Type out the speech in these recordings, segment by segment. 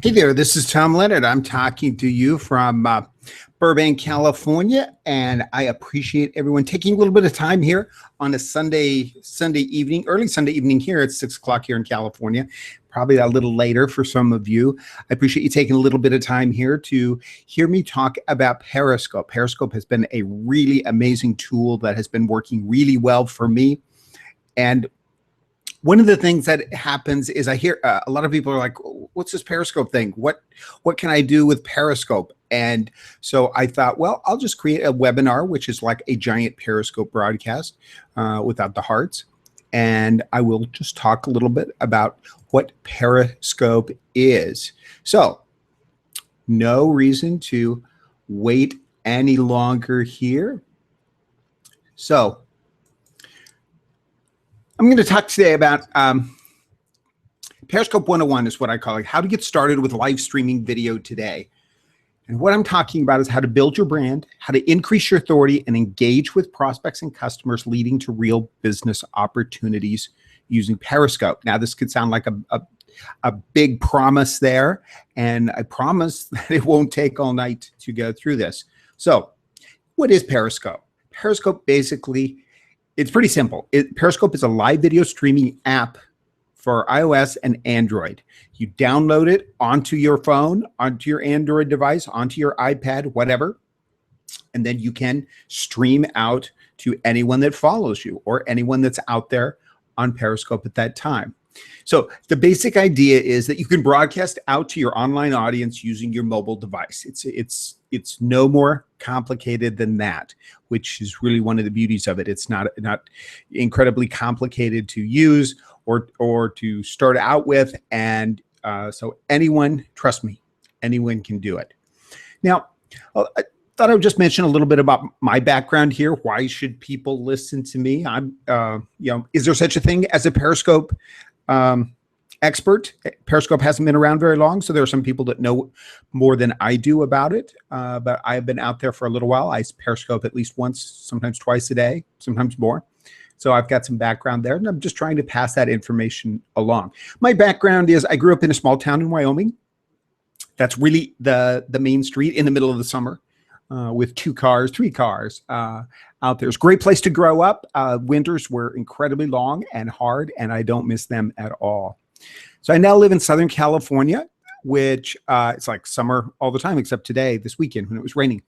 Hey there, this is Tom Leonard. I'm talking to you from Burbank, California, and I appreciate everyone taking a little bit of time here on a Sunday evening, early Sunday evening here at 6 o'clock here in California, probably a little later for some of you. I appreciate you taking a little bit of time here to hear me talk about Periscope. Periscope has been a really amazing tool that has been working really well for me. And one of the things that happens is I hear a lot of people are like, what's this Periscope thing? What can I do with Periscope? And so I thought, well, I'll just create a webinar, which is like a giant Periscope broadcast without the hearts. And I will just talk a little bit about what Periscope is. So no reason to wait any longer here. So I'm going to talk today about Periscope 101 is what I call it, how to get started with live streaming video today. And what I'm talking about is how to build your brand, how to increase your authority and engage with prospects and customers, leading to real business opportunities using Periscope. Now, this could sound like a big promise there, and I promise that it won't take all night to go through this. So what is Periscope? Periscope basically, it's pretty simple. Periscope is a live video streaming app for iOS and Android. You download it onto your phone, onto your Android device, onto your iPad, whatever, and then you can stream out to anyone that follows you or anyone that's out there on Periscope at that time. So the basic idea is that you can broadcast out to your online audience using your mobile device. It's no more complicated than that, which is really one of the beauties of it. It's not incredibly complicated to use or to start out with, and so anyone, trust me, anyone can do it. Now, I thought I would just mention a little bit about my background here. Why should people listen to me? Is there such a thing as a Periscope expert? Periscope hasn't been around very long, so there are some people that know more than I do about it. But I've been out there for a little while. I Periscope at least once, sometimes twice a day, sometimes more. So I've got some background there, and I'm just trying to pass that information along. My background is I grew up in a small town in Wyoming. That's really the main street in the middle of the summer with 3 cars out there. It's a great place to grow up. Winters were incredibly long and hard, and I don't miss them at all. So I now live in Southern California, which it's like summer all the time, except today, this weekend, when it was raining.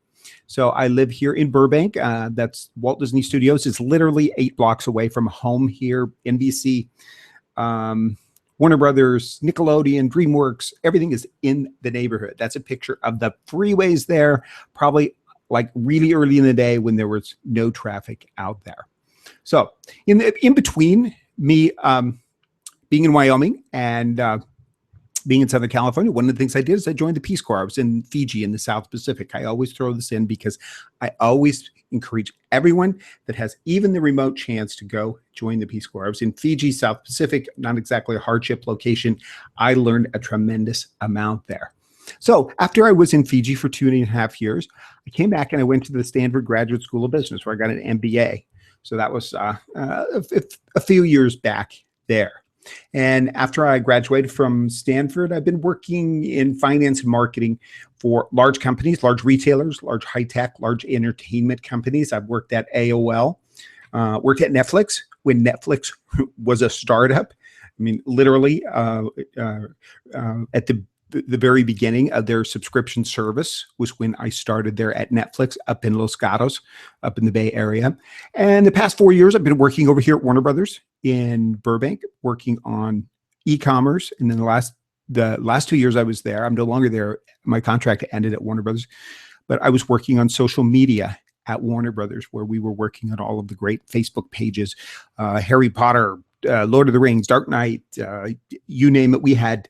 So I live here in Burbank. That's Walt Disney Studios. It's literally 8 blocks away from home here. NBC, Warner Brothers, Nickelodeon, DreamWorks, everything is in the neighborhood. That's a picture of the freeways there, probably like really early in the day when there was no traffic out there. So in between me being in Wyoming and being in Southern California, one of the things I did is I joined the Peace Corps. I was in Fiji in the South Pacific. I always throw this in because I always encourage everyone that has even the remote chance to go join the Peace Corps. I was in Fiji, South Pacific, not exactly a hardship location. I learned a tremendous amount there. So after I was in Fiji for 2.5 years, I came back and I went to the Stanford Graduate School of Business where I got an MBA. So that was a few years back there. And after I graduated from Stanford, I've been working in finance and marketing for large companies, large retailers, large high-tech, large entertainment companies. I've worked at AOL, worked at Netflix when Netflix was a startup. I mean, literally at the very beginning of their subscription service was when I started there at Netflix up in Los Gatos, up in the Bay Area. And the past 4 years, I've been working over here at Warner Brothers in Burbank, working on e-commerce. And then the last 2 years I was there, I'm no longer there. My contract ended at Warner Brothers, but I was working on social media at Warner Brothers, where we were working on all of the great Facebook pages, Harry Potter, Lord of the Rings, Dark Knight, you name it. We had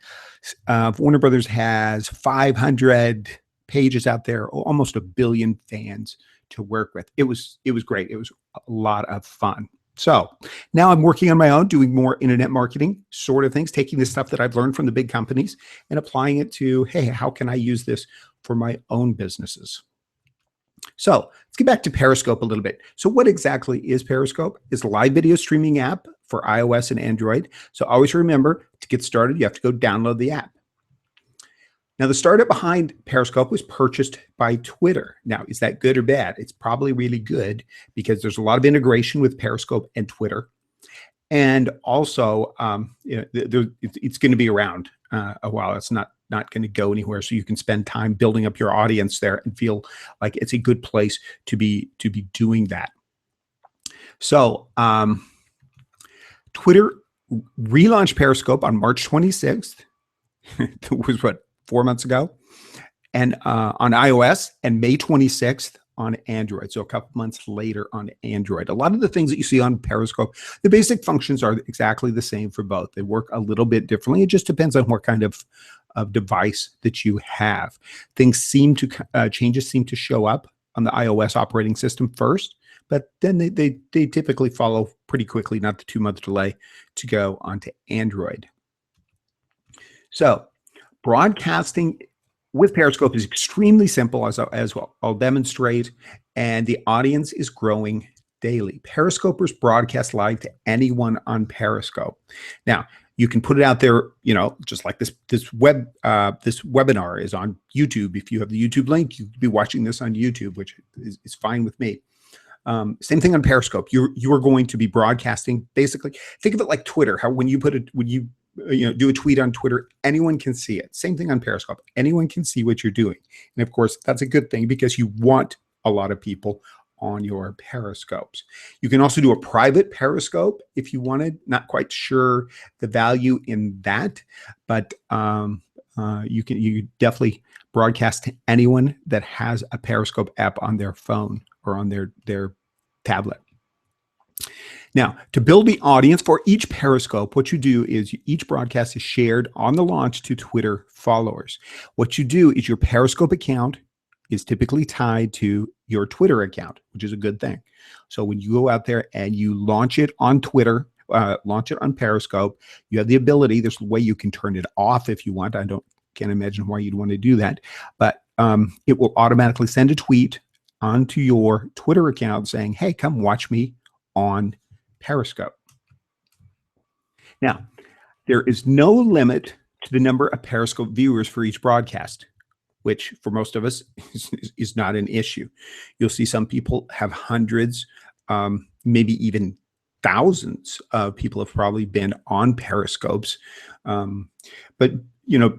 Warner Brothers has 500 pages out there, almost 1 billion fans to work with. It was great. It was a lot of fun. So now I'm working on my own, doing more internet marketing sort of things, taking the stuff that I've learned from the big companies and applying it to, hey, how can I use this for my own businesses? So let's get back to Periscope a little bit. So what exactly is Periscope? It's a live video streaming app for iOS and Android. So always remember, to get started, you have to go download the app. Now, the startup behind Periscope was purchased by Twitter. Now, is that good or bad? It's probably really good because there's a lot of integration with Periscope and Twitter. And also, it's going to be around a while. It's not going to go anywhere. So you can spend time building up your audience there and feel like it's a good place to be doing that. So Twitter relaunched Periscope on March 26th. That was what, 4 months ago, and on iOS, and May 26th on Android. So a couple months later on Android. A lot of the things that you see on Periscope, the basic functions are exactly the same for both. They work a little bit differently. It just depends on what kind of device that you have. Things seem to changes seem to show up on the iOS operating system first, but then they typically follow pretty quickly, not the 2-month delay, to go onto Android. So broadcasting with Periscope is extremely simple, as I'll demonstrate, and the audience is growing daily. Periscopers broadcast live to anyone on Periscope. Now, you can put it out there, just like this webinar is on YouTube. If you have the YouTube link, you could be watching this on YouTube, which is fine with me. Same thing on Periscope. You are going to be broadcasting. Basically, think of it like Twitter. How when you do a tweet on Twitter, anyone can see it. Same thing on Periscope. Anyone can see what you're doing. And of course, that's a good thing because you want a lot of people on your Periscopes. You can also do a private Periscope if you wanted. Not quite sure the value in that, but you definitely broadcast to anyone that has a Periscope app on their phone or on their tablet. Now, to build the audience for each Periscope, what you do is each broadcast is shared on the launch to Twitter followers. What you do is your Periscope account is typically tied to your Twitter account, which is a good thing. So when you go out there and you launch it on Twitter, launch it on Periscope, you have the ability, there's a way you can turn it off if you want. Can't imagine why you'd want to do that, but it will automatically send a tweet onto your Twitter account saying, hey, come watch me on Periscope. Now, there is no limit to the number of Periscope viewers for each broadcast, which for most of us is not an issue. You'll see some people have hundreds, maybe even thousands of people have probably been on Periscopes. But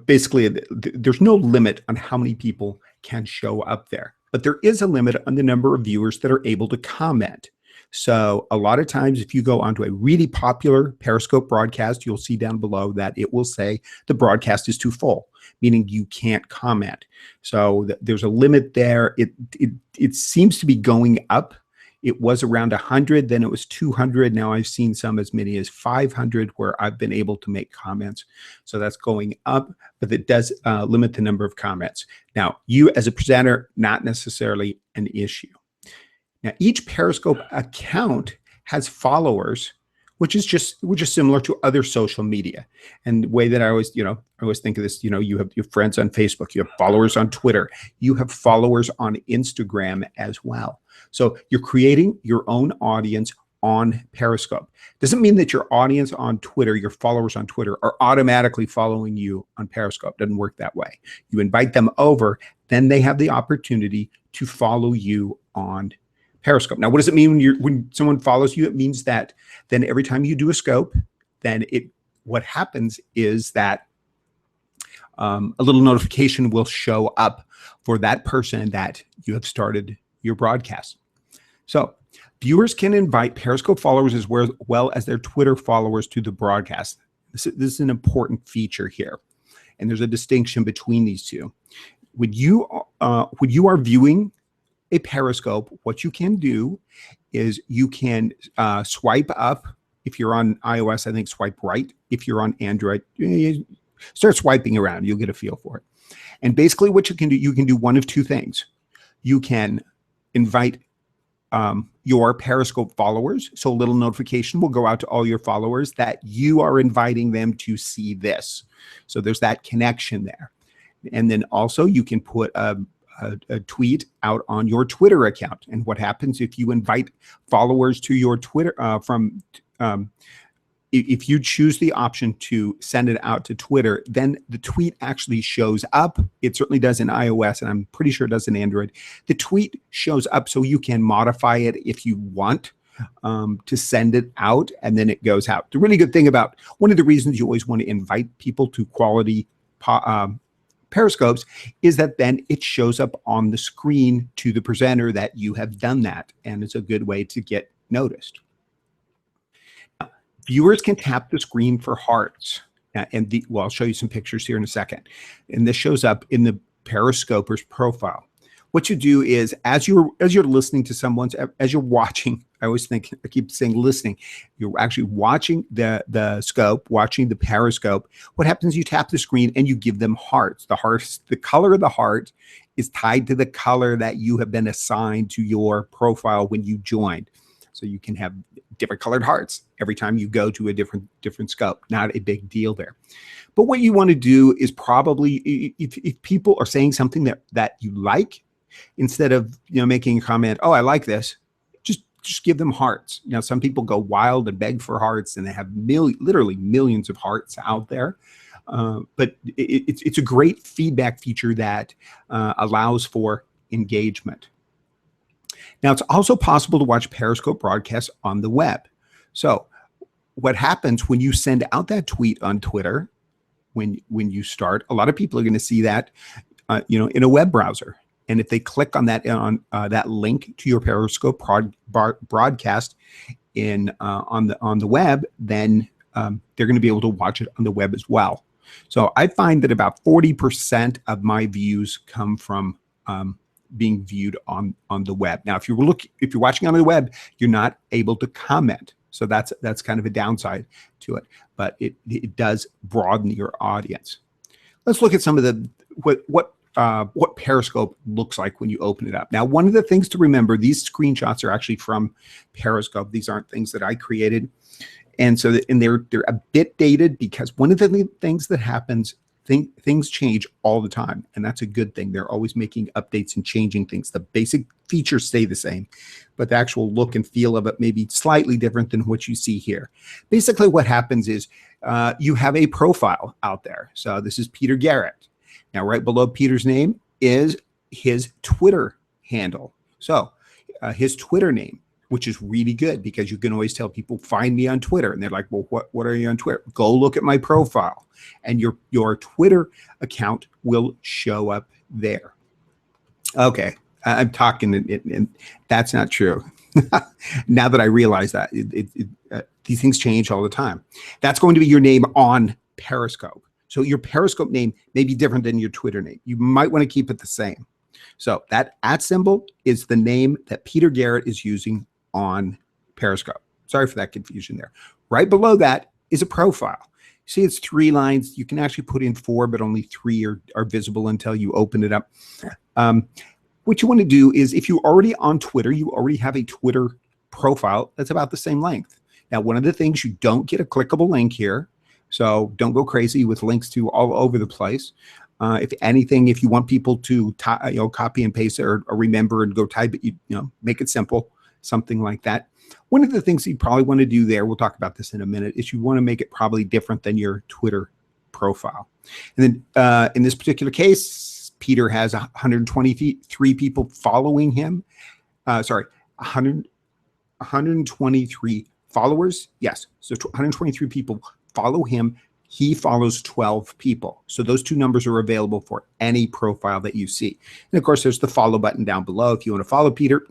basically, there's no limit on how many people can show up there. But there is a limit on the number of viewers that are able to comment. So a lot of times, if you go onto a really popular Periscope broadcast, you'll see down below that it will say the broadcast is too full, meaning you can't comment. So there's a limit there. It seems to be going up. It was around 100, then it was 200. Now I've seen some as many as 500 where I've been able to make comments. So that's going up, but it does limit the number of comments. Now, you as a presenter, not necessarily an issue. Now, each Periscope account has followers, which is similar to other social media. And the way that I always think of this, you have your friends on Facebook, you have followers on Twitter, you have followers on Instagram as well. So you're creating your own audience on Periscope. Doesn't mean that your audience on Twitter, your followers on Twitter, are automatically following you on Periscope. Doesn't work that way. You invite them over, then they have the opportunity to follow you on Periscope. Now, what does it mean when someone follows you? It means that then every time you do a scope, then what happens is that a little notification will show up for that person that you have started your broadcast. So viewers can invite Periscope followers as well as their Twitter followers to the broadcast. This is an important feature here, and there's a distinction between these two. When you are viewing a Periscope, what you can do is you can swipe up. If you're on iOS, I think swipe right. If you're on Android, start swiping around. You'll get a feel for it. And basically what you can do one of two things. You can invite your Periscope followers. So a little notification will go out to all your followers that you are inviting them to see this. So there's that connection there. And then also you can put a tweet out on your Twitter account. And what happens if you invite followers to your Twitter if you choose the option to send it out to Twitter, then the tweet actually shows up. It certainly does in iOS, and I'm pretty sure it does in Android. The tweet shows up so you can modify it if you want to send it out, and then it goes out. The really good thing about one of the reasons you always want to invite people to quality Periscopes is that then it shows up on the screen to the presenter that you have done that, and it's a good way to get noticed. Viewers can tap the screen for hearts, and well, I'll show you some pictures here in a second. And this shows up in the Periscopers profile. What you do is, as you're listening to someone's, as you're watching, I keep saying listening. You're actually watching the scope, watching the Periscope. What happens? You tap the screen and you give them hearts. The color of the heart is tied to the color that you have been assigned to your profile when you joined. So you can have different colored hearts every time you go to a different scope. Not a big deal there. But what you want to do is probably, if people are saying something that you like, instead of making a comment, oh, I like this, just give them hearts. Some people go wild and beg for hearts, and they have literally millions of hearts out there. But it's a great feedback feature that allows for engagement. Now, it's also possible to watch Periscope broadcasts on the web. So what happens when you send out that tweet on Twitter, when you start, a lot of people are going to see that in a web browser. And if they click on that link to your Periscope broadcast on the web, then they're going to be able to watch it on the web as well. So I find that about 40% of my views come from being viewed on the web. Now, if you're watching on the web, you're not able to comment. So that's kind of a downside to it, but it does broaden your audience. Let's look at some of what Periscope looks like when you open it up. Now, one of the things to remember, these screenshots are actually from Periscope. These aren't things that I created. And so they're a bit dated, because one of the things that happens, things change all the time, and that's a good thing. They're always making updates and changing things. The basic features stay the same, but the actual look and feel of it may be slightly different than what you see here. Basically, what happens is you have a profile out there. So this is Peter Garrett. Now, right below Peter's name is his Twitter handle. So his Twitter name, which is really good, because you can always tell people, find me on Twitter. And they're like, well, what are you on Twitter? Go look at my profile. And your Twitter account will show up there. Okay, I'm talking, and that's not true. Now that I realize that, these things change all the time. That's going to be your name on Periscope. So your Periscope name may be different than your Twitter name. You might want to keep it the same. So that @ symbol is the name that Peter Garrett is using on Periscope. Sorry for that confusion there. Right below that is a profile. See, it's 3 lines. You can actually put in 4, but only 3 are visible until you open it up. What you want to do is, if you're already on Twitter, you already have a Twitter profile that's about the same length. Now, one of the things, you don't get a clickable link here. So don't go crazy with links to all over the place. If anything, if you want people to copy and paste it, or remember and go type it, make it simple, something like that. One of the things you probably want to do there, we'll talk about this in a minute, is you want to make it probably different than your Twitter profile. And then in this particular case, Peter has 123 people following him. 123 followers. Yes, so 123 people follow him. He follows 12 people. So those 2 numbers are available for any profile that you see. And of course, there's the follow button down below. If you want to follow Peter,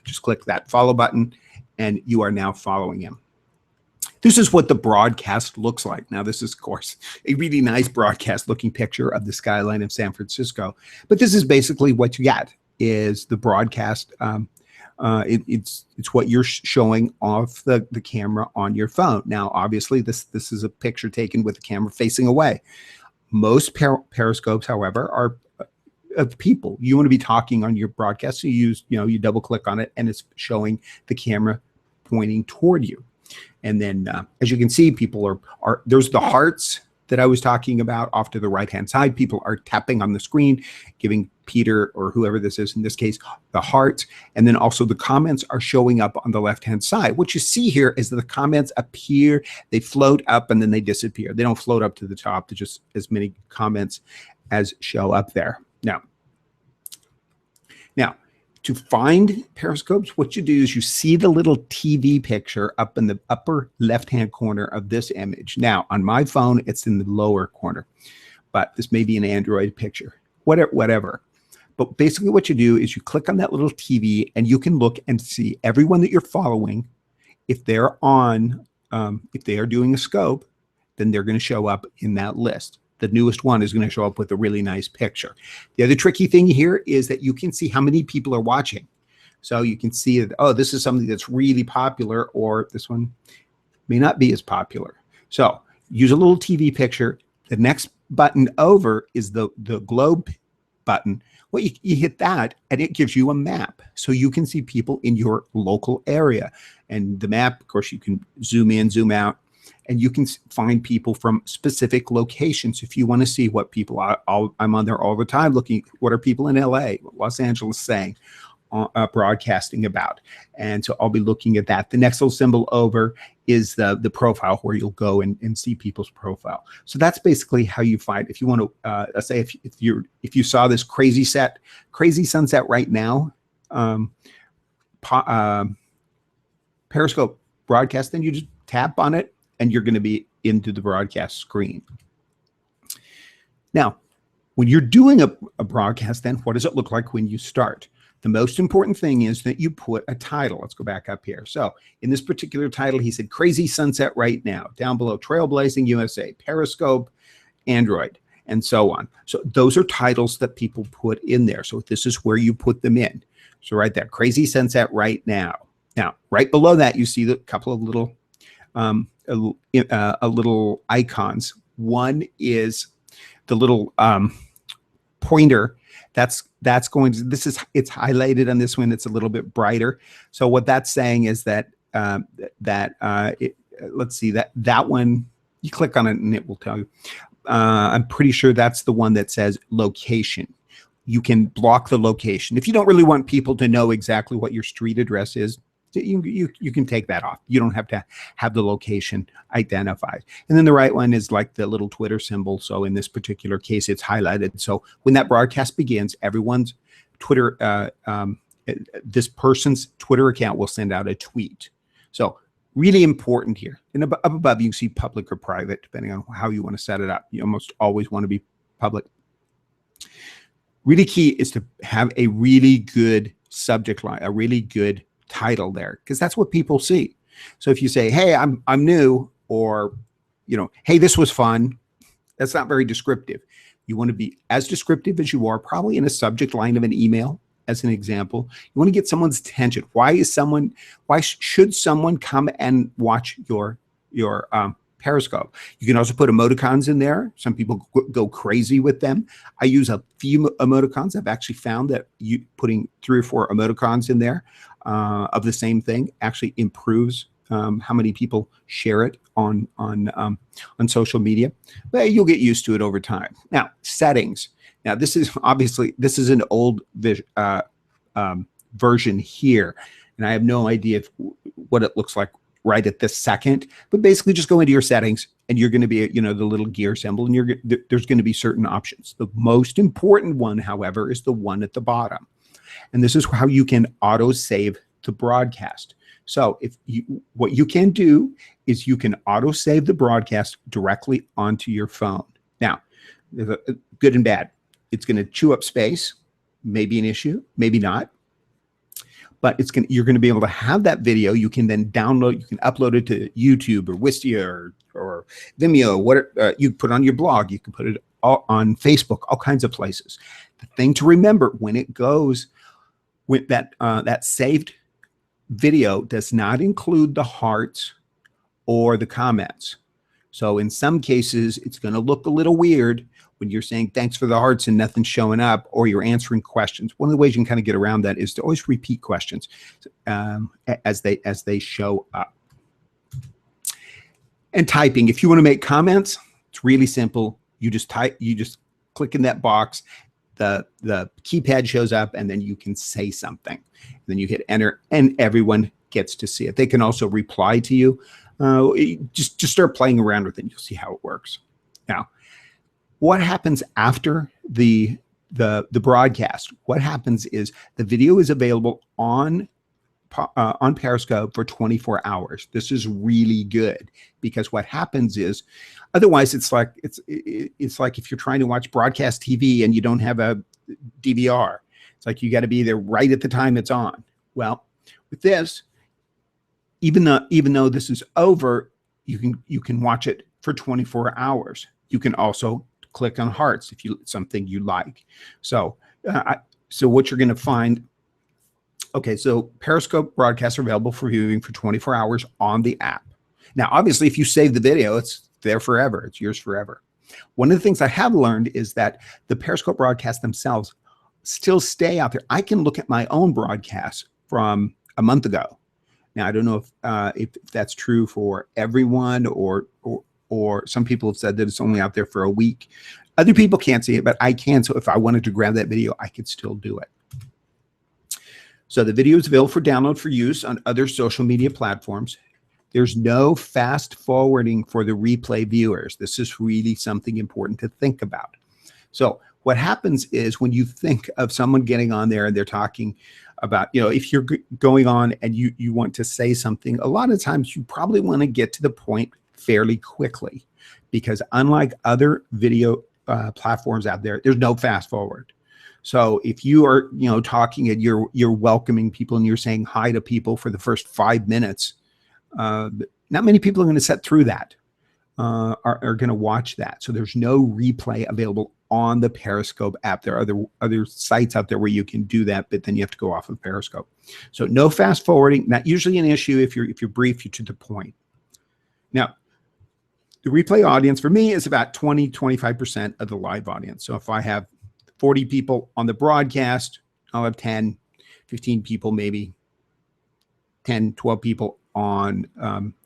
just click that follow button, and you are now following him. This is what the broadcast looks like. Now, this is, of course, a really nice broadcast looking picture of the skyline of San Francisco. But this is basically what you got, is the broadcast. It's what you're showing off the camera on your phone. Now, obviously, this is a picture taken with the camera facing away. Most Periscopes, however, are of people. You want to be talking on your broadcast, so you double click on it, and it's showing the camera pointing toward you. And then, as you can see, people are there's the hearts that I was talking about off to the right-hand side. People are tapping on the screen, giving Peter or whoever this is, in this case, the hearts. And then also the comments are showing up on the left-hand side. What you see here is that the comments appear, they float up, and then they disappear. They don't float up to the top. There's just as many comments as show up there. Now, to find Periscopes, what you do is you see the little TV picture up in the upper left-hand corner of this image. Now, on my phone, it's in the lower corner, but this may be an Android picture, whatever. But basically what you do is you click on that little TV and you can look and see everyone that you're following. If they're on, if they are doing a scope, then they're going to show up in that list. The newest one is going to show up with a really nice picture. The other tricky thing here is that you can see how many people are watching. So you can see that, oh, this is something that's really popular, or this one may not be as popular. So use a little TV picture. The next button over is the globe button. Well, you hit that and it gives you a map. So you can see people in your local area. And the map, of course, you can zoom in, zoom out. And you can find people from specific locations. If you want to see what people are, I'm on there all the time looking, what are people in LA, Los Angeles saying, broadcasting about. And so I'll be looking at that. The next little symbol over is the profile, where you'll go and see people's profile. So that's basically how you find, if you want to, say if you saw this crazy sunset right now, Periscope broadcast, then you just tap on it, and you're going to be into the broadcast screen. Now, when you're doing a broadcast, then what does it look like when you start? The most important thing is that you put a title. Let's go back up here. So in this particular title, he said, Crazy Sunset Right Now. Down below, Trailblazing USA, Periscope, Android, and so on. So those are titles that people put in there. So this is where you put them in. So right there, Crazy Sunset Right Now. Now, right below that, you see the couple of little little icons. One is the little pointer. That's going to, it's highlighted on this one. It's a little bit brighter. So what that's saying is that let's see, that one, you click on it and it will tell you. I'm pretty sure that's the one that says location. You can block the location. If you don't really want people to know exactly what your street address is, you can take that off. You don't have to have the location identified. And then the right one is like the little Twitter symbol. So in this particular case, it's highlighted. So when that broadcast begins, everyone's Twitter, this person's Twitter account will send out a tweet. So really important here. And up above, you can see public or private, depending on how you want to set it up. You almost always want to be public. Really key is to have a really good subject line, a really good title there, because that's what people see. So if you say, hey, I'm new, or, hey, this was fun, that's not very descriptive. You want to be as descriptive as you are, probably in a subject line of an email, as an example. You want to get someone's attention. Why should someone come and watch your Periscope? You can also put emoticons in there. Some people go crazy with them. I use a few emoticons. I've actually found that putting 3 or 4 emoticons in there of the same thing actually improves how many people share it on social media. But you'll get used to it over time. Now, settings. Now, this is an old version here, and I have no idea what it looks like right at this second. But basically, just go into your settings, and you're going to be, the little gear symbol, and there's going to be certain options. The most important one, however, is the one at the bottom, and this is how you can auto save the broadcast. So what you can do is you can auto save the broadcast directly onto your phone. Now, good and bad. It's going to chew up space, maybe an issue, maybe not. But you're going to be able to have that video. You can then download, you can upload it to YouTube or Wistia or Vimeo. You put it on your blog. You can put it on Facebook, all kinds of places. The thing to remember when it goes with that saved video does not include the hearts or the comments. So in some cases, it's going to look a little weird when you're saying thanks for the hearts and nothing's showing up, or you're answering questions. One of the ways you can kind of get around that is to always repeat questions as they show up. And typing, if you want to make comments, It's really simple. You just click in that box, the keypad shows up, and then you can say something. And then you hit enter, and everyone gets to see it. They can also reply to you. Just start playing around with it, and you'll see how it works. Now, what happens after the broadcast? What happens is the video is available on Periscope for 24 hours. This is really good, because what happens is, otherwise it's like if you're trying to watch broadcast TV and you don't have a DVR. It's like you got to be there right at the time it's on. Well, with this, even though this is over, you can watch it for 24 hours. You can also click on hearts if something you like. So what you're going to find. Okay, so Periscope broadcasts are available for viewing for 24 hours on the app. Now, obviously, if you save the video, it's there forever. It's yours forever. One of the things I have learned is that the Periscope broadcasts themselves still stay out there. I can look at my own broadcasts from a month ago. Now, I don't know if that's true for everyone, or some people have said that it's only out there for a week. Other people can't see it, but I can. So if I wanted to grab that video, I could still do it. So the video is available for download for use on other social media platforms. There's no fast forwarding for the replay viewers. This is really something important to think about. So what happens is, when you think of someone getting on there and they're talking about, if you're going on and you want to say something, a lot of times you probably want to get to the point fairly quickly, because unlike other video platforms out there, there's no fast forward. So if you are, talking and you're welcoming people and you're saying hi to people for the first 5 minutes, not many people are going to sit through that, are going to watch that. So there's no replay available on the Periscope app. There are other sites out there where you can do that, but then you have to go off of Periscope. So no fast forwarding. Not usually an issue if you're brief, you're to the point. Now, the replay audience for me is about 20-25% of the live audience. So if I have 40 people on the broadcast, I'll have 10, 15 people, maybe 10, 12 people on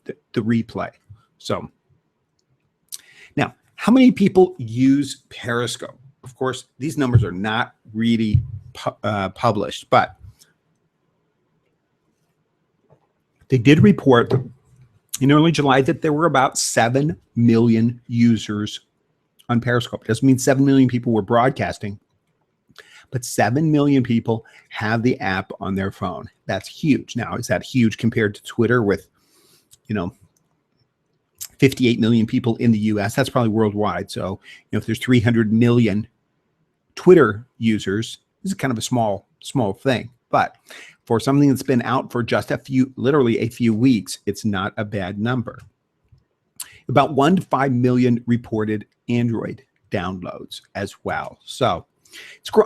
the replay. So now, how many people use Periscope? Of course, these numbers are not really published, but they did report in early July that there were about 7 million users on Periscope. It doesn't mean 7 million people were broadcasting, but 7 million people have the app on their phone. That's huge. Now, is that huge compared to Twitter with, 58 million people in the US? That's probably worldwide. So, if there's 300 million Twitter users, this is kind of a small thing. But for something that's been out for just literally a few weeks, it's not a bad number. About 1 to 5 million reported Android downloads as well. So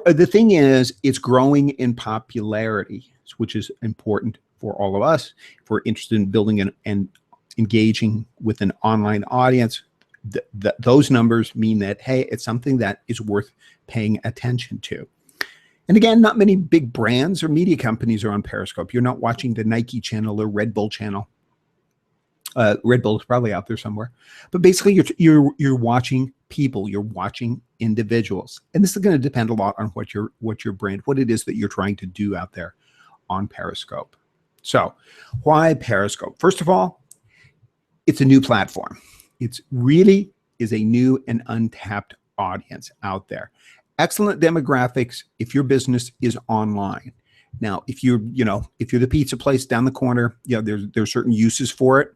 the thing is, it's growing in popularity, which is important for all of us. If we're interested in building and engaging with an online audience, those numbers mean that, hey, it's something that is worth paying attention to. And again, not many big brands or media companies are on Periscope. You're not watching the Nike channel or Red Bull channel. Red Bull is probably out there somewhere, but basically you're watching people, you're watching individuals, and this is going to depend a lot on what your brand, what it is that you're trying to do out there on Periscope. So, why Periscope? First of all, it's a new platform. It's really is a new and untapped audience out there. Excellent demographics if your business is online. Now, if you're the pizza place down the corner, there's certain uses for it.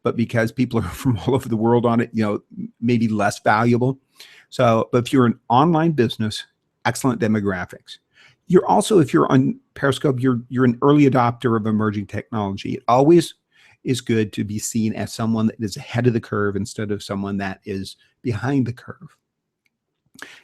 But because people are from all over the world on it, maybe less valuable. So, but if you're an online business, excellent demographics. You're also, if you're on Periscope, you're an early adopter of emerging technology. It always is good to be seen as someone that is ahead of the curve instead of someone that is behind the curve.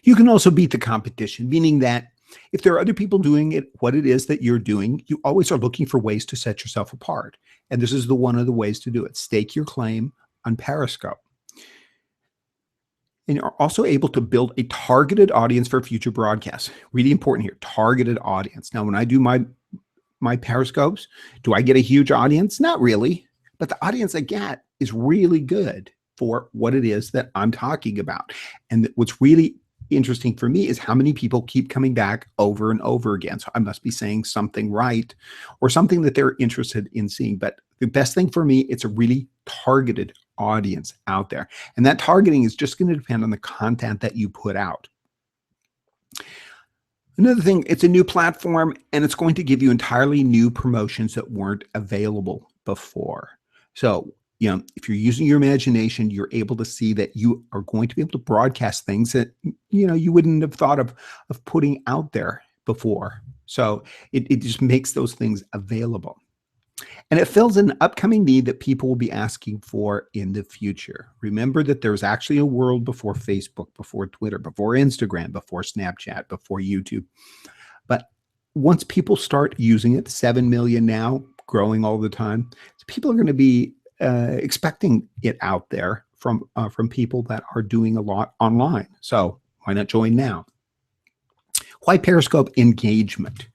You can also beat the competition, meaning that if there are other people doing it, what it is that you're doing, you always are looking for ways to set yourself apart. And this is one of the ways to do it. Stake your claim on Periscope. And you're also able to build a targeted audience for future broadcasts. Really important here, targeted audience. Now, when I do my Periscopes, do I get a huge audience? Not really, but the audience I get is really good. for what it is that I'm talking about. And what's really interesting for me is how many people keep coming back over and over again. So I must be saying something right or something that they're interested in seeing. But the best thing for me, it's a really targeted audience out there. And that targeting is just going to depend on the content that you put out. Another thing, it's a new platform and it's going to give you entirely new promotions that weren't available before. So, if you're using your imagination, you're able to see that you are going to be able to broadcast things that, you wouldn't have thought of putting out there before. So it just makes those things available. And it fills an upcoming need that people will be asking for in the future. Remember that there's actually a world before Facebook, before Twitter, before Instagram, before Snapchat, before YouTube. But once people start using it, 7 million now, growing all the time, so people are going to be expecting it out there from people that are doing a lot online. So why not join now? Why Periscope engagement?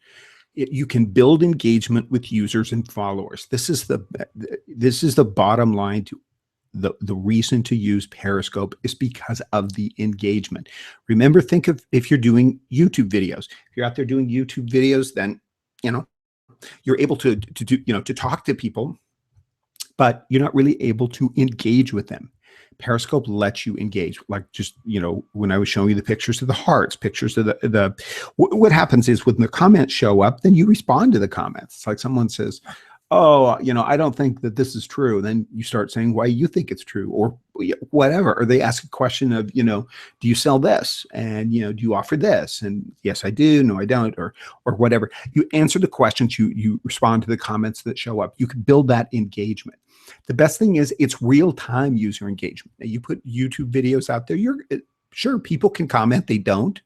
You can build engagement with users and followers. This is the bottom line to the reason to use Periscope is because of the engagement. Remember, think of if you're doing YouTube videos. If you're out there doing YouTube videos, then you're able to talk to people, but you're not really able to engage with them. Periscope lets you engage, like just, when I was showing you the pictures of the hearts, pictures of what happens is when the comments show up, then you respond to the comments. It's like someone says, oh, I don't think that this is true. Then you start saying why you think it's true or whatever. Or they ask a question of, do you sell this? And, do you offer this? And yes, I do. No, I don't. Or whatever. You answer the questions, you respond to the comments that show up. You can build that engagement. The best thing is it's real-time user engagement. Now, you put YouTube videos out there, sure, people can comment. They don't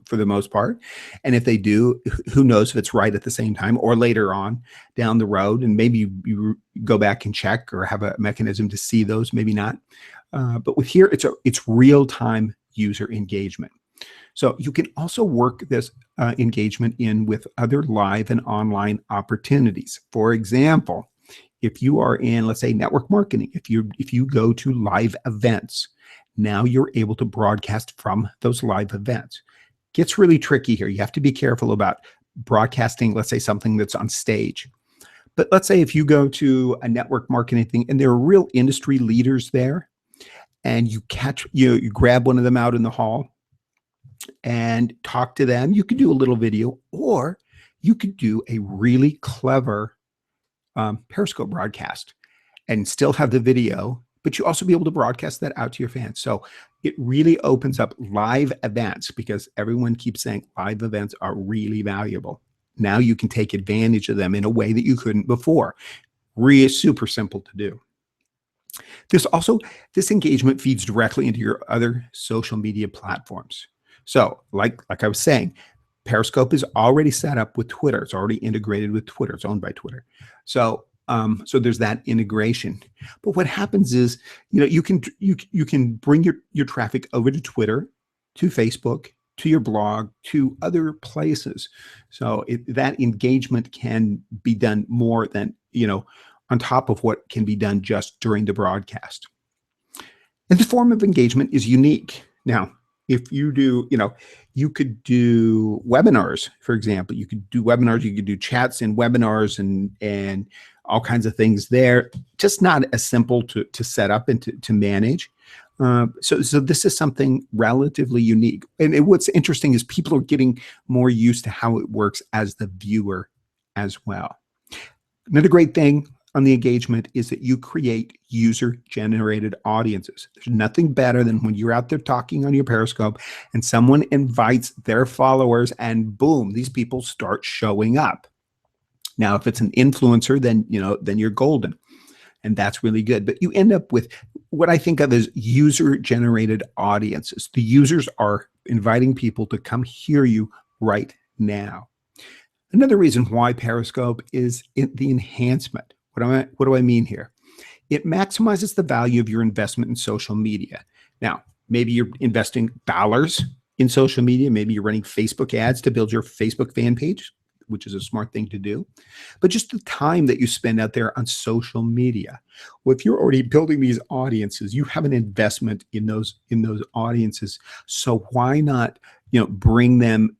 for the most part. And if they do, who knows if it's right at the same time or later on down the road. And maybe you go back and check or have a mechanism to see those, maybe not. But with here, it's real-time user engagement. So you can also work this engagement in with other live and online opportunities. For example, if you are in, let's say, network marketing, if you go to live events, now you're able to broadcast from those live events. Gets really tricky here. You have to be careful about broadcasting, let's say, something that's on stage. But let's say if you go to a network marketing thing and there are real industry leaders there, and you grab one of them out in the hall and talk to them, you could do a little video, or you could do a really clever Periscope broadcast and still have the video, but you also be able to broadcast that out to your fans. So it really opens up live events because everyone keeps saying live events are really valuable. Now you can take advantage of them in a way that you couldn't before. Really super simple to do. This engagement feeds directly into your other social media platforms. So like I was saying, Periscope is already set up with Twitter. It's already integrated with Twitter. It's owned by Twitter. So there's that integration. But what happens is, you can bring your traffic over to Twitter, to Facebook, to your blog, to other places. So that engagement can be done more than, on top of what can be done just during the broadcast. And the form of engagement is unique. Now, if you do, you could do webinars, for example. You could do webinars, you could do chats in webinars and all kinds of things there. Just not as simple to set up and to manage. So this is something relatively unique. And what's interesting is people are getting more used to how it works as the viewer as well. Another great thing on the engagement is that you create user-generated audiences. There's nothing better than when you're out there talking on your Periscope and someone invites their followers and boom, these people start showing up. Now, if it's an influencer, then you're golden. And that's really good. But you end up with what I think of as user-generated audiences. The users are inviting people to come hear you right now. Another reason why Periscope is the enhancement. What do I mean here? It maximizes the value of your investment in social media. Now, maybe you're investing dollars in social media. Maybe you're running Facebook ads to build your Facebook fan page. which is a smart thing to do, but just the time that you spend out there on social media. Well, if you're already building these audiences, you have an investment in those audiences. So why not, bring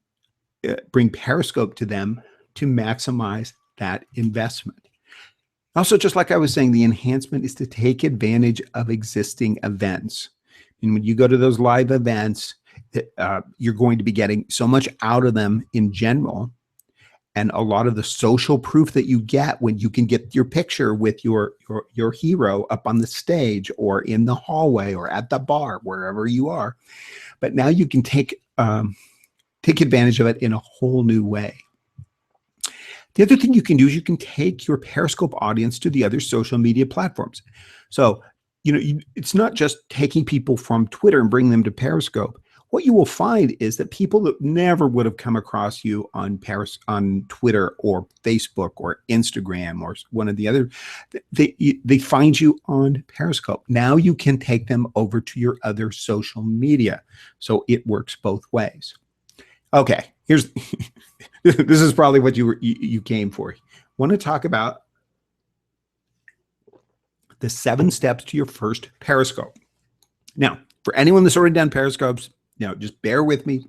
Periscope to them to maximize that investment? Also, just like I was saying, the enhancement is to take advantage of existing events. And when you go to those live events, you're going to be getting so much out of them in general. And a lot of the social proof that you get when you can get your picture with your hero up on the stage or in the hallway or at the bar, wherever you are. But now you can take advantage of it in a whole new way. The other thing you can do is you can take your Periscope audience to the other social media platforms. So, it's not just taking people from Twitter and bringing them to Periscope. What you will find is that people that never would have come across you on Twitter or Facebook or Instagram or one of the other, they find you on Periscope. Now you can take them over to your other social media. So it works both ways. Okay, here's this is probably what you came for. Want to talk about the 7 steps to your first Periscope. Now, for anyone that's already done Periscopes, just bear with me.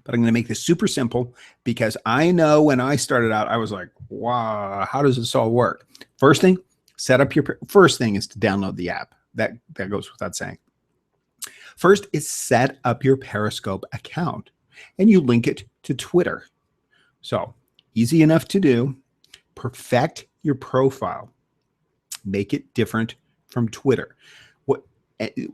But I'm going to make this super simple because I know when I started out, I was like, wow, how does this all work? First thing is to download the app. That goes without saying. First is set up your Periscope account and you link it to Twitter. So easy enough to do. Perfect your profile. Make it different from Twitter.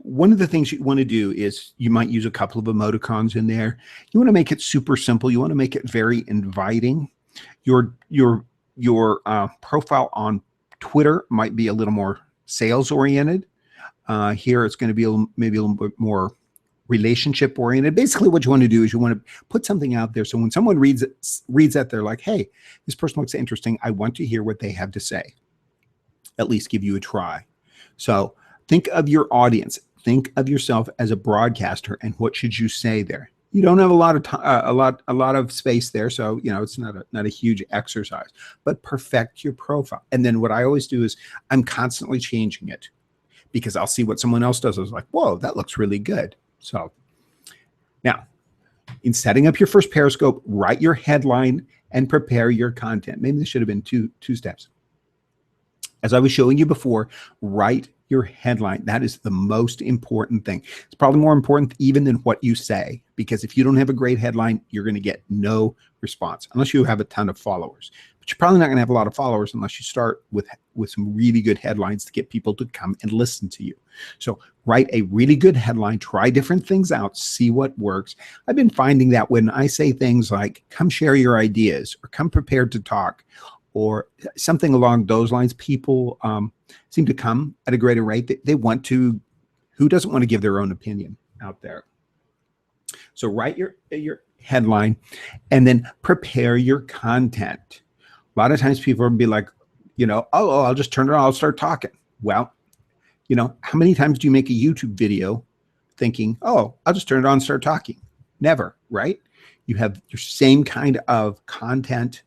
One of the things you want to do is you might use a couple of emoticons in there. You want to make it super simple. You want to make it very inviting. Your profile on Twitter might be a little more sales oriented. Here it's going to be maybe a little bit more relationship oriented. Basically, what you want to do is you want to put something out there so when someone reads that, they're like, hey, this person looks interesting. I want to hear what they have to say. At least give you a try. So think of your audience. Think of yourself as a broadcaster, and what should you say there? You don't have a lot of space there, so it's not a huge exercise. But perfect your profile. And then what I always do is I'm constantly changing it because I'll see what someone else does. I was like, whoa, that looks really good. So now, in setting up your first Periscope, write your headline and prepare your content. Maybe this should have been two steps. As I was showing you before, write your headline. That is the most important thing. It's probably more important even than what you say, because if you don't have a great headline, you're going to get no response unless you have a ton of followers. But you're probably not going to have a lot of followers unless you start with some really good headlines to get people to come and listen to you. So write a really good headline, try different things out, see what works. I've been finding that when I say things like, come share your ideas or come prepared to talk, or something along those lines, people seem to come at a greater rate. They want to, who doesn't want to give their own opinion out there? So write your headline and then prepare your content. A lot of times people will be like, I'll just turn it on, I'll start talking. Well, how many times do you make a YouTube video thinking, oh, I'll just turn it on and start talking? Never, right? You have your same kind of content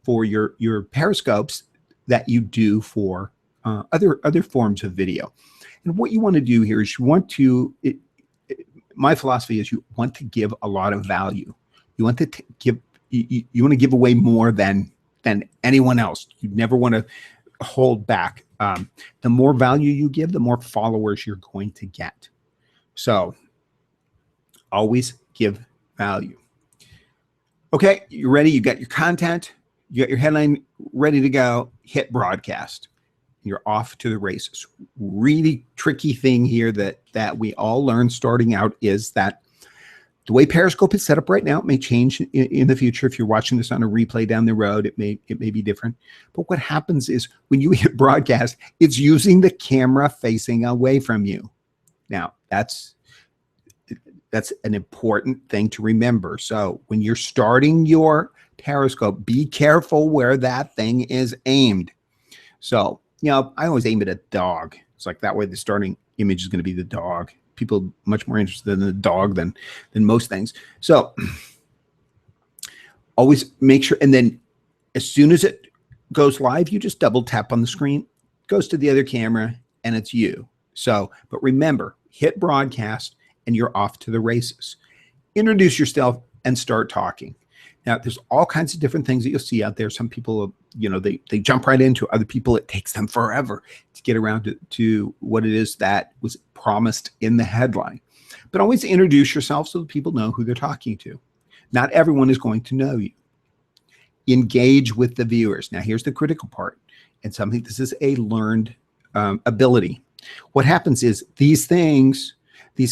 for your Periscopes that you do for other forms of video. And what you want to do here is you want to, my philosophy is you want to give a lot of value. You want to give, you want to give away more than anyone else. You never want to hold back. The more value you give, the more followers you're going to get. So always give value. Okay, you're ready. You got your content. You got your headline ready to go. Hit broadcast. You're off to the races. Really tricky thing here that we all learn starting out is that the way Periscope is set up right now, it may change in the future. If you're watching this on a replay down the road, it may be different. But what happens is when you hit broadcast, it's using the camera facing away from you. Now, that's an important thing to remember. So when you're starting your Periscope, be careful where that thing is aimed. So, I always aim at a dog. It's like that way the starting image is going to be the dog. People much more interested in the dog than most things. So Always make sure, and then as soon as it goes live, you just double tap on the screen, goes to the other camera, and it's you. So, but remember, hit broadcast and you're off to the races. Introduce yourself and start talking. Now, there's all kinds of different things that you'll see out there. Some people, they jump right into it. Other people, it takes them forever to get around to what it is that was promised in the headline. But always introduce yourself so that people know who they're talking to. Not everyone is going to know you. Engage with the viewers. Now, here's the critical part, and something, this is a learned ability. What happens is these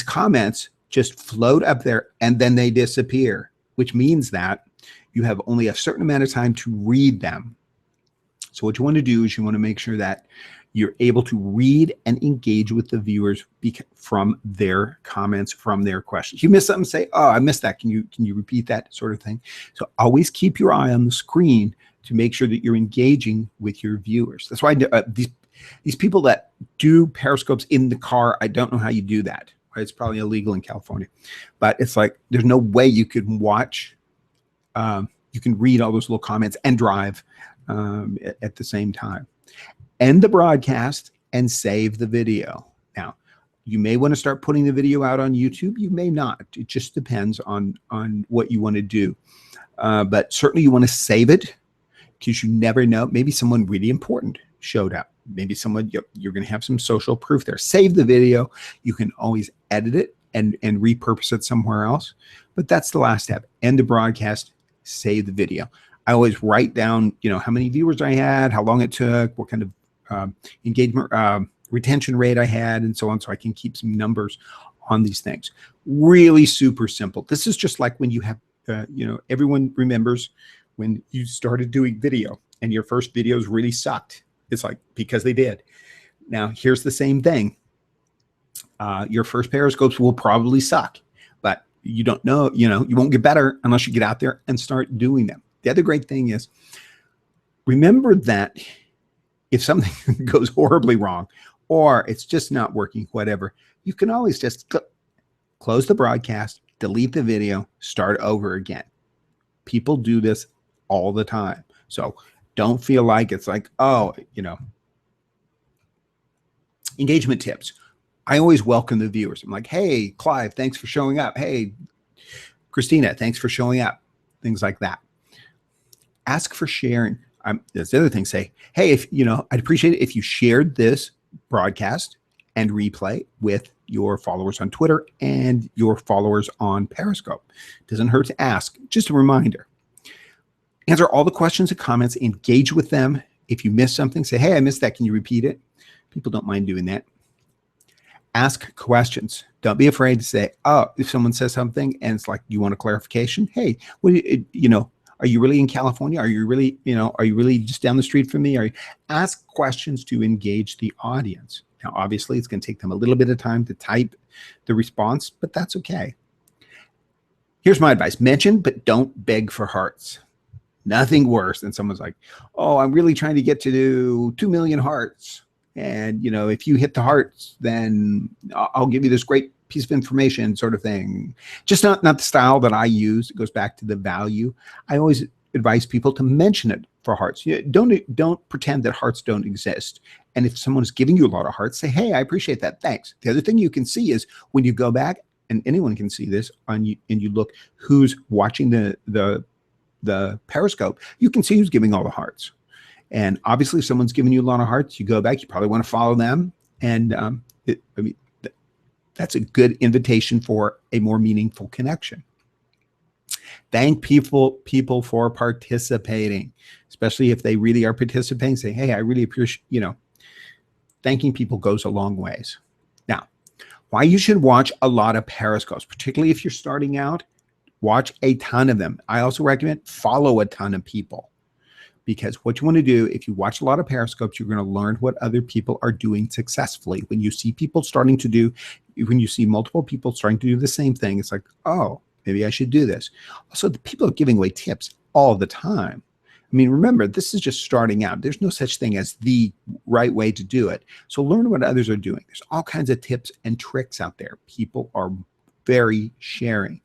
comments just float up there and then they disappear, which means that you have only a certain amount of time to read them. So what you want to do is you want to make sure that you're able to read and engage with the viewers from their comments, from their questions. You miss something, say, oh, I missed that. Can you repeat that, sort of thing? So always keep your eye on the screen to make sure that you're engaging with your viewers. That's why these people that do Periscopes in the car, I don't know how you do that. Right? It's probably illegal in California, but it's like there's no way you could watch, you can read all those little comments and drive at the same time. End the broadcast and save the video. Now, you may want to start putting the video out on YouTube. You may not. It just depends on what you want to do. But certainly you want to save it because you never know. Maybe someone really important showed up. Maybe someone, you're going to have some social proof there. Save the video. You can always edit it and repurpose it somewhere else. But that's the last step. End the broadcast, save the video. I always write down, how many viewers I had, how long it took, what kind of engagement, retention rate I had, and so on, so I can keep some numbers on these things. Really super simple. This is just like when you have, everyone remembers when you started doing video and your first videos really sucked. It's like, because they did. Now, here's the same thing. Your first Periscopes will probably suck, but you don't know, you won't get better unless you get out there and start doing them. The other great thing is, remember that if something goes horribly wrong or it's just not working, whatever, you can always just close the broadcast, delete the video, start over again. People do this all the time. So don't feel like it's like, oh, engagement tips. I always welcome the viewers. I'm like, hey, Clive, thanks for showing up. Hey, Christina, thanks for showing up. Things like that. Ask for sharing. There's the other thing. Say, hey, I'd appreciate it if you shared this broadcast and replay with your followers on Twitter and your followers on Periscope. Doesn't hurt to ask. Just a reminder. Answer all the questions and comments. Engage with them. If you miss something, say, hey, I missed that. Can you repeat it? People don't mind doing that. Ask questions. Don't be afraid to say, oh, if someone says something and it's like, you want a clarification? Hey, what do you, are you really in California? Are you really, are you really just down the street from me? Ask questions to engage the audience. Now, obviously, it's going to take them a little bit of time to type the response, but that's okay. Here's my advice. Mention, but don't beg for hearts. Nothing worse than someone's like, oh, I'm really trying to get to do 2 million hearts. And, if you hit the hearts, then I'll give you this great piece of information, sort of thing. Just not the style that I use. It goes back to the value. I always advise people to mention it for hearts. Don't pretend that hearts don't exist. And if someone is giving you a lot of hearts, say, hey, I appreciate that. Thanks. The other thing you can see is when you go back, and anyone can see this, and you look who's watching the Periscope, you can see who's giving all the hearts. And obviously, if someone's giving you a lot of hearts, you go back, you probably want to follow them. And that's a good invitation for a more meaningful connection. Thank people for participating, especially if they really are participating. Say, hey, I really appreciate, thanking people goes a long ways. Now, why you should watch a lot of Periscopes, particularly if you're starting out, watch a ton of them. I also recommend follow a ton of people. Because what you want to do, if you watch a lot of Periscopes, you're going to learn what other people are doing successfully. When you see people when you see multiple people starting to do the same thing, it's like, oh, maybe I should do this. Also, the people are giving away tips all the time. I mean, remember, this is just starting out. There's no such thing as the right way to do it. So learn what others are doing. There's all kinds of tips and tricks out there. People are very sharing.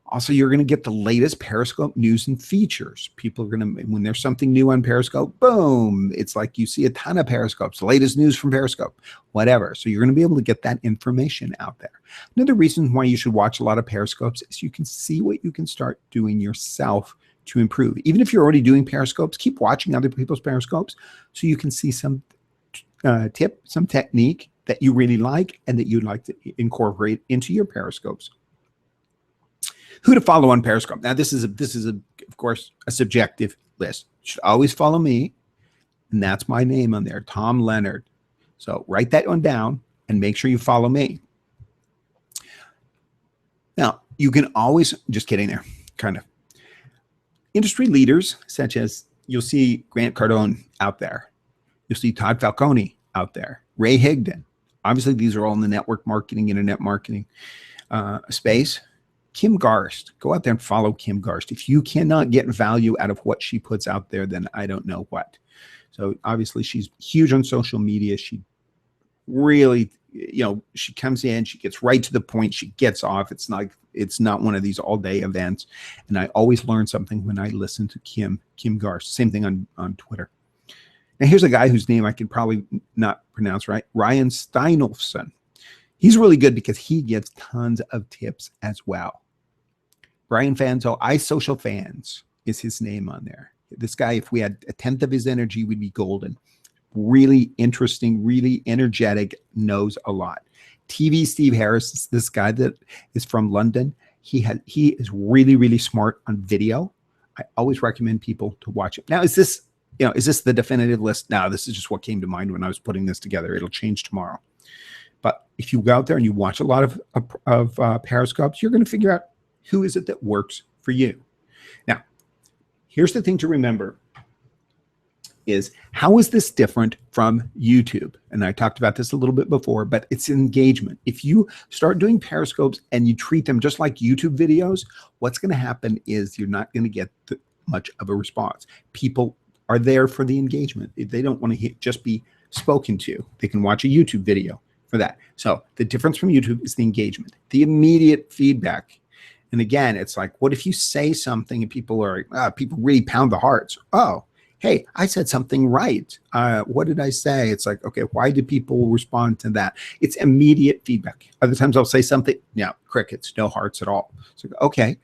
Also, you're going to get the latest Periscope news and features. People are going to, when there's something new on Periscope, boom, it's like you see a ton of Periscopes, the latest news from Periscope, whatever. So you're going to be able to get that information out there. Another reason why you should watch a lot of Periscopes is you can see what you can start doing yourself to improve. Even if you're already doing Periscopes, keep watching other people's Periscopes so you can see some tip, some technique that you really like and that you'd like to incorporate into your Periscopes. Who to follow on Periscope. Now, this is of course, a subjective list. You should always follow me, and that's my name on there, Tom Leonard. So write that one down and make sure you follow me. Now, you can always, just kidding there, kind of. Industry leaders, such as you'll see Grant Cardone out there. You'll see Todd Falcone out there. Ray Higdon. Obviously, these are all in the network marketing, internet marketing space. Kim Garst, go out there and follow Kim Garst. If you cannot get value out of what she puts out there, then I don't know what. So obviously she's huge on social media. She really, she comes in, she gets right to the point, she gets off. It's not one of these all day events. And I always learn something when I listen to Kim Garst. Same thing on Twitter. Now here's a guy whose name I can probably not pronounce right, Ryan Steinolfson. He's really good because he gives tons of tips as well. Brian Fanzo, iSocial Fans is his name on there. This guy, if we had a tenth of his energy, we'd be golden. Really interesting, really energetic, knows a lot. TV Steve Harris is this guy that is from London. He is really, really smart on video. I always recommend people to watch it. Now, is this the definitive list? No, this is just what came to mind when I was putting this together. It'll change tomorrow. But if you go out there and you watch a lot of Periscopes, you're going to figure out who is it that works for you. Now, here's the thing to remember is how is this different from YouTube? And I talked about this a little bit before, but it's engagement. If you start doing Periscopes and you treat them just like YouTube videos, what's going to happen is you're not going to get much of a response. People are there for the engagement. They don't want to just be spoken to. They can watch a YouTube video for that. So the difference from YouTube is the engagement, the immediate feedback. And again, it's like, what if you say something and people are people really pound the hearts? Oh, hey, I said something right. What did I say? It's like, okay, why do people respond to that? It's immediate feedback. Other times I'll say something, crickets, no hearts at all. So, okay.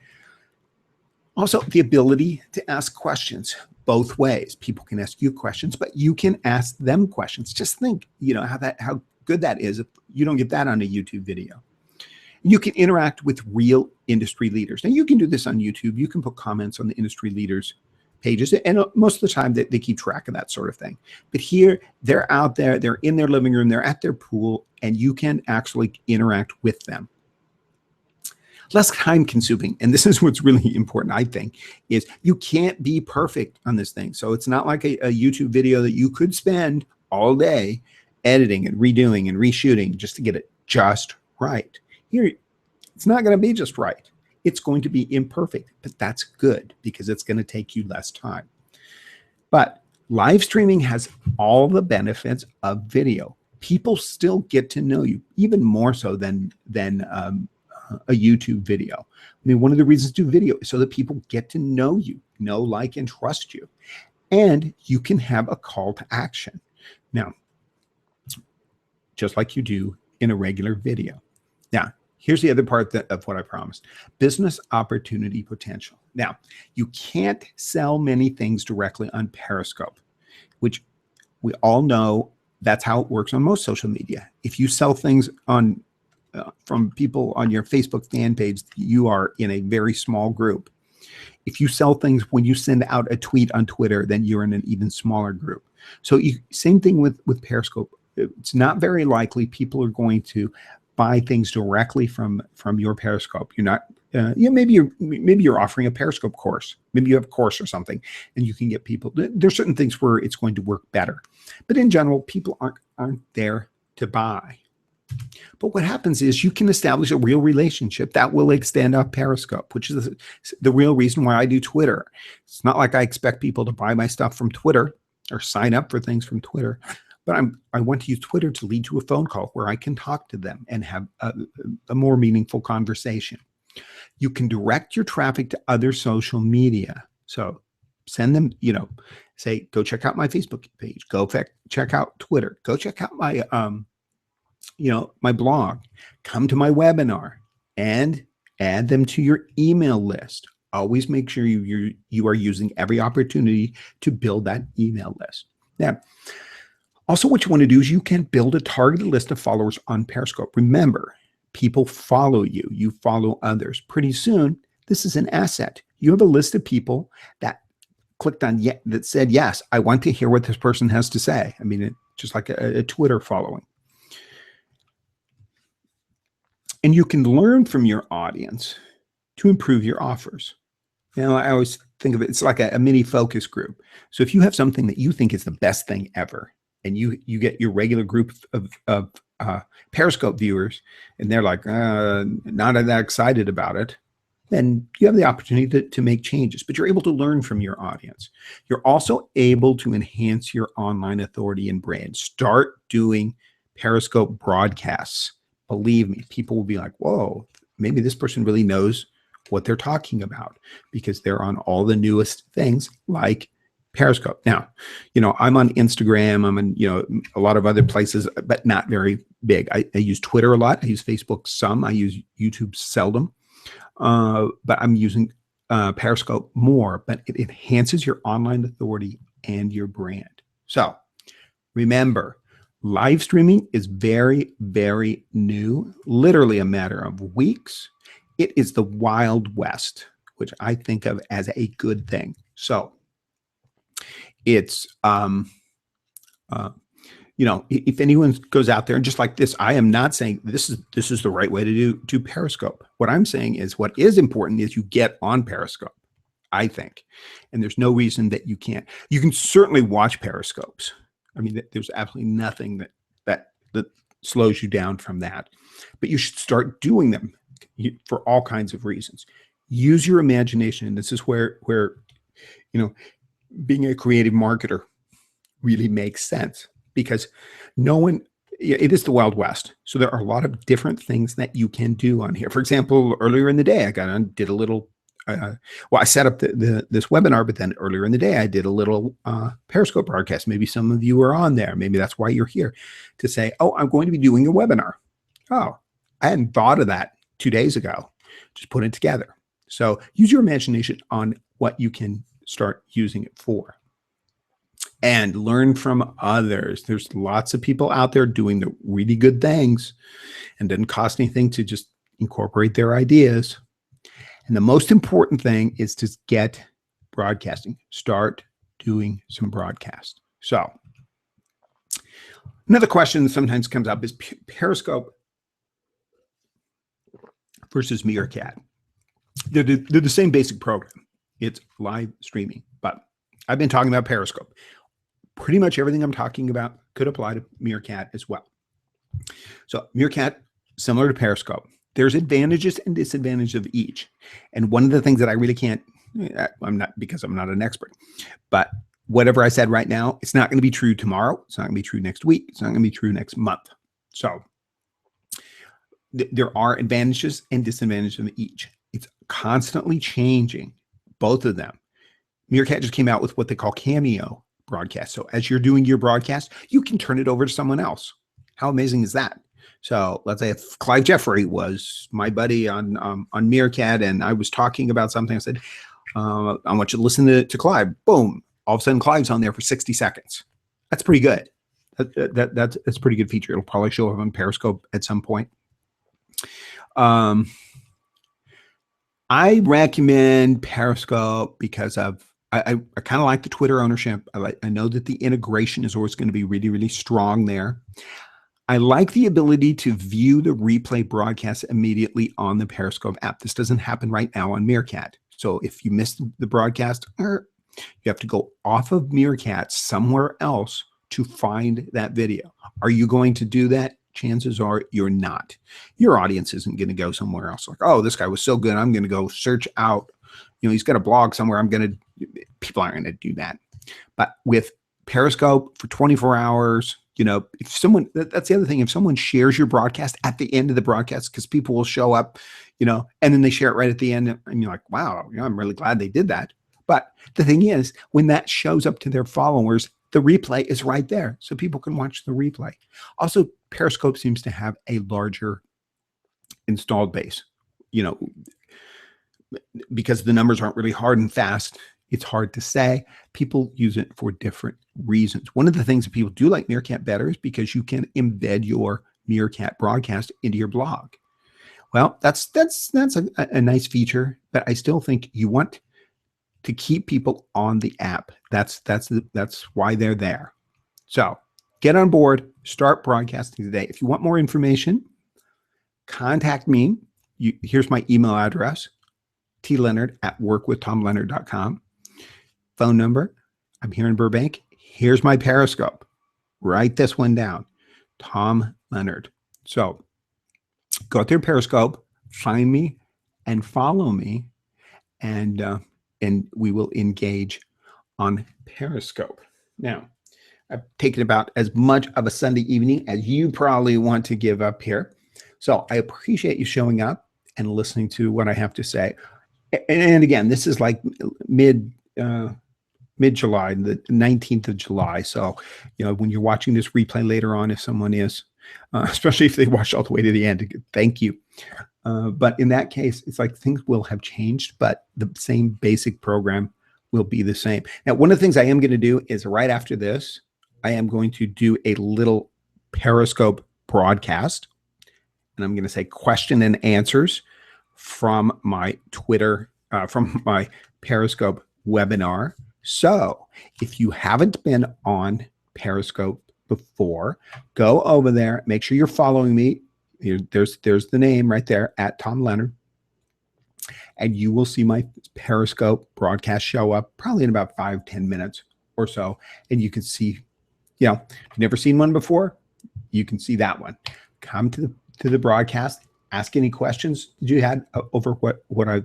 Also, the ability to ask questions both ways. People can ask you questions, but you can ask them questions. Just think, how good that is if you don't get that on a YouTube video. You can interact with real industry leaders. Now, you can do this on YouTube. You can put comments on the industry leaders' pages, and most of the time they keep track of that sort of thing. But here, they're out there, they're in their living room, they're at their pool, and you can actually interact with them. Less time consuming, and this is what's really important, I think, is you can't be perfect on this thing. So it's not like a YouTube video that you could spend all day editing and redoing and reshooting just to get it just right. Here, it's not going to be just right. It's going to be imperfect, but that's good because it's going to take you less time. But live streaming has all the benefits of video. People still get to know you, even more so than a YouTube video. I mean, one of the reasons to do video is so that people get to know you, like, and trust you. And you can have a call to action. Now, just like you do in a regular video. Now, here's the other part of what I promised. Business opportunity potential. Now, you can't sell many things directly on Periscope, which we all know that's how it works on most social media. If you sell things on from people on your Facebook fan page, you are in a very small group. If you sell things when you send out a tweet on Twitter, then you're in an even smaller group. So same thing with Periscope. It's not very likely people are going to buy things directly from your Periscope. You're not, maybe you're offering a Periscope course. Maybe you have a course or something, and you can get people. There's certain things where it's going to work better, but in general, people aren't there to buy. But what happens is you can establish a real relationship that will extend up Periscope, which is the real reason why I do Twitter. It's not like I expect people to buy my stuff from Twitter or sign up for things from Twitter, but I want to use Twitter to lead to a phone call where I can talk to them and have a more meaningful conversation. You can direct your traffic to other social media. So send them, say, go check out my Facebook page, go check out Twitter, go check out my, my blog, come to my webinar, and add them to your email list. Always make sure you are using every opportunity to build that email list. Now, also what you want to do is you can build a targeted list of followers on Periscope. Remember, people follow you, you follow others. Pretty soon, this is an asset. You have a list of people that clicked on that said, yes, I want to hear what this person has to say. I mean, just like a Twitter following. And you can learn from your audience to improve your offers. I always think of it, it's like a mini focus group. So if you have something that you think is the best thing ever, and you get your regular group of Periscope viewers, and they're like, not that excited about it, then you have the opportunity to make changes, but you're able to learn from your audience. You're also able to enhance your online authority and brand. Start doing Periscope broadcasts. Believe me, people will be like, whoa, maybe this person really knows what they're talking about, because they're on all the newest things like Periscope. Now, I'm on Instagram, I'm on, a lot of other places, but not very big. I use Twitter a lot. I use Facebook some. I use YouTube seldom, but I'm using Periscope more, but it enhances your online authority and your brand. So remember, live streaming is very, very new, literally a matter of weeks. It is the Wild West, which I think of as a good thing. So it's, if anyone goes out there and just like this, I am not saying this is the right way to do Periscope. What I'm saying is what is important is you get on Periscope, I think. And there's no reason that you can't. You can certainly watch Periscopes. I mean, there's absolutely nothing that slows you down from that. But you should start doing them for all kinds of reasons. Use your imagination. And this is where being a creative marketer really makes sense, because it is the Wild West. So there are a lot of different things that you can do on here. For example, earlier in the day, I got on, did a little, I set up this webinar, but then earlier in the day, I did a little Periscope broadcast. Maybe some of you are on there. Maybe that's why you're here, to say, oh, I'm going to be doing a webinar. Oh, I hadn't thought of that 2 days ago. Just put it together. So use your imagination on what you can start using it for. And learn from others. There's lots of people out there doing the really good things, and it doesn't cost anything to just incorporate their ideas. And the most important thing is to get broadcasting. Start doing some broadcast. So another question that sometimes comes up is Periscope versus Meerkat. They're the same basic program. It's live streaming, but I've been talking about Periscope. Pretty much everything I'm talking about could apply to Meerkat as well. So Meerkat, similar to Periscope, there's advantages and disadvantages of each. And one of the things that I really can't, because I'm not an expert, but whatever I said right now, it's not going to be true tomorrow. It's not going to be true next week. It's not going to be true next month. So there are advantages and disadvantages of each. It's constantly changing, both of them. Meerkat just came out with what they call Cameo broadcast. So as you're doing your broadcast, you can turn it over to someone else. How amazing is that? So let's say if Clive Jeffrey was my buddy on Meerkat, and I was talking about something, I said, I want you to listen to Clive. Boom. All of a sudden, Clive's on there for 60 seconds. That's pretty good. That's a pretty good feature. It'll probably show up on Periscope at some point. I recommend Periscope because I kind of like the Twitter ownership. I know that the integration is always going to be really, really strong there. I like the ability to view the replay broadcast immediately on the Periscope app. This doesn't happen right now on Meerkat. So if you missed the broadcast, you have to go off of Meerkat somewhere else to find that video. Are you going to do that? Chances are you're not. Your audience isn't going to go somewhere else like, oh, this guy was so good, I'm going to go search out, he's got a blog somewhere. People aren't going to do that. But with Periscope for 24 hours, You know, if someone, that's the other thing, if someone shares your broadcast at the end of the broadcast, because people will show up, you know, and then they share it right at the end, and you're like, wow, you know, I'm really glad they did that. But the thing is, when that shows up to their followers, the replay is right there, so people can watch the replay. Also, Periscope seems to have a larger installed base, you know, because the numbers aren't really hard and fast. It's hard to say. People use it for different reasons. One of the things that people do like Meerkat better is because you can embed your Meerkat broadcast into your blog. Well, that's a nice feature, but I still think you want to keep people on the app. That's why they're there. So get on board, start broadcasting today. If you want more information, contact me. Here's my email address, tleonard@workwithtomleonard.com. Phone number, I'm here in Burbank. Here's my Periscope. Write this one down, Tom Leonard. So go through Periscope, find me, and follow me, and we will engage on Periscope. Now, I've taken about as much of a Sunday evening as you probably want to give up here. So I appreciate you showing up and listening to what I have to say. And again, this is like mid-July, the 19th of July. So, you know, when you're watching this replay later on, if someone is, especially if they watch all the way to the end, thank you. But in that case, it's like things will have changed, but the same basic program will be the same. Now, one of the things I am going to do is right after this, I am going to do a little Periscope broadcast, and I'm going to say question and answers from my Twitter, from my Periscope webinar. So if you haven't been on Periscope before, go over there, make sure you're following me. There's the name right there, @TomLeonard, and you will see my Periscope broadcast show up probably in about 5-10 minutes or so, and you can see, you know, if you've never seen one before, you can see that one. Come to the broadcast, ask any questions that you had over what I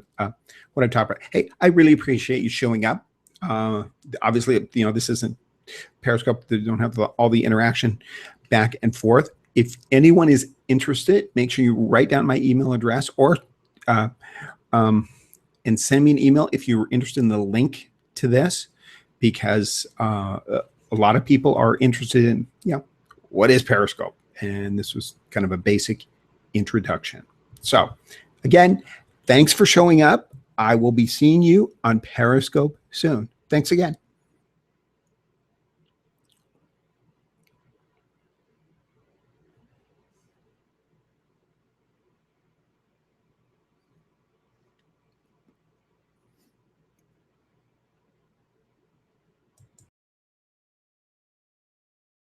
talked about. Hey, I really appreciate you showing up. Obviously, you know, this isn't Periscope. They don't have all the interaction back and forth. If anyone is interested, make sure you write down my email address, or and send me an email if you're interested in the link to this, because a lot of people are interested in, you know, what is Periscope? And this was kind of a basic introduction. So again, thanks for showing up. I will be seeing you on Periscope soon. Thanks again.